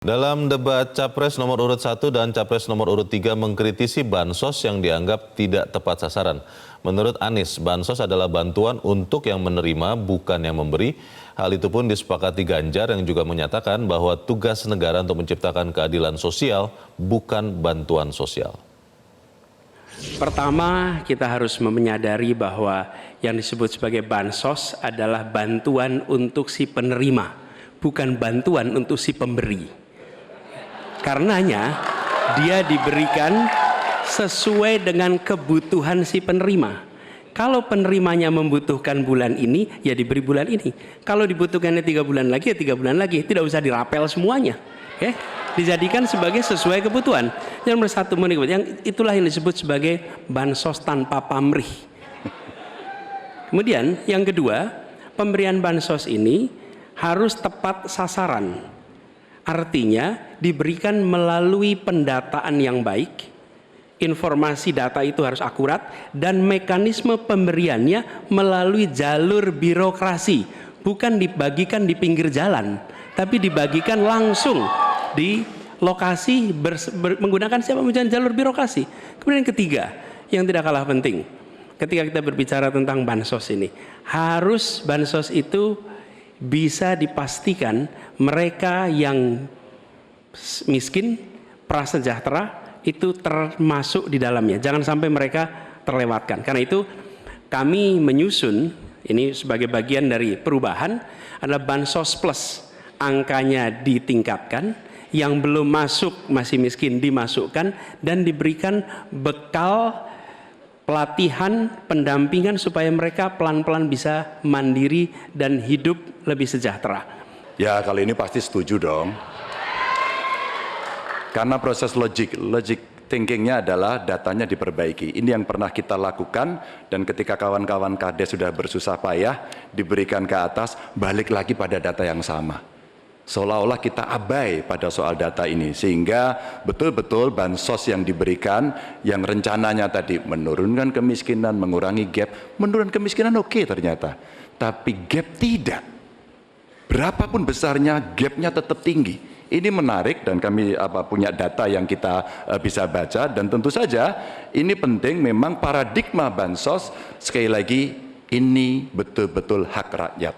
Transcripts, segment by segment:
Dalam debat Capres nomor urut 1 dan Capres nomor urut 3 mengkritisi Bansos yang dianggap tidak tepat sasaran. Menurut Anies, Bansos adalah bantuan untuk yang menerima, bukan yang memberi. Hal itu pun disepakati Ganjar yang juga menyatakan bahwa tugas negara untuk menciptakan keadilan sosial, bukan bantuan sosial. Pertama, kita harus menyadari bahwa yang disebut sebagai bansos adalah bantuan untuk si penerima, bukan bantuan untuk si pemberi. Karenanya, dia diberikan sesuai dengan kebutuhan si penerima. Kalau penerimanya membutuhkan bulan ini, ya diberi bulan ini. Kalau dibutuhkannya 3 bulan lagi, ya 3 bulan lagi. Tidak usah dirapel semuanya. Okay? Dijadikan sebagai sesuai kebutuhan. Yang nomor satu, itulah yang disebut sebagai bansos tanpa pamrih. Kemudian yang kedua, pemberian bansos ini harus tepat sasaran. Artinya diberikan melalui pendataan yang baik, informasi data itu harus akurat, dan mekanisme pemberiannya melalui jalur birokrasi. Bukan dibagikan di pinggir jalan, tapi dibagikan langsung di lokasi menggunakan siapa menggunakan jalur birokrasi. Kemudian yang ketiga, yang tidak kalah penting, ketika kita berbicara tentang bansos ini, harus bansos itu bisa dipastikan mereka yang miskin, prasejahtera itu termasuk di dalamnya. Jangan sampai mereka terlewatkan. Karena itu kami menyusun ini sebagai bagian dari perubahan adalah Bansos Plus. Angkanya ditingkatkan, yang belum masuk masih miskin dimasukkan dan diberikan bekal pelatihan, pendampingan supaya mereka pelan-pelan bisa mandiri dan hidup lebih sejahtera. Ya, kali ini pasti setuju dong. Karena proses logic thinkingnya adalah datanya diperbaiki. Ini yang pernah kita lakukan, dan ketika kawan-kawan Kades sudah bersusah payah diberikan ke atas, balik lagi pada data yang sama. Seolah-olah kita abai pada soal data ini, sehingga betul-betul bansos yang diberikan yang rencananya tadi menurunkan kemiskinan, mengurangi gap, menurunkan kemiskinan oke ternyata, tapi gap tidak. Berapapun besarnya gapnya tetap tinggi. Ini menarik dan kami punya data yang kita bisa baca, dan tentu saja ini penting. Memang paradigma bansos sekali lagi ini betul-betul hak rakyat.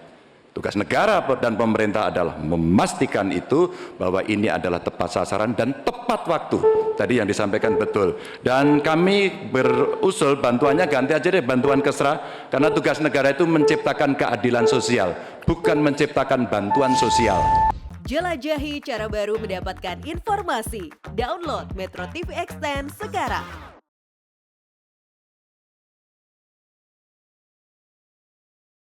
Tugas negara dan pemerintah adalah memastikan itu, bahwa ini adalah tepat sasaran dan tepat waktu. Tadi yang disampaikan betul. Dan kami berusul bantuannya ganti aja deh, bantuan kesra. Karena tugas negara itu menciptakan keadilan sosial, bukan menciptakan bantuan sosial. Jelajahi cara baru mendapatkan informasi. Download Metro TV Extend sekarang.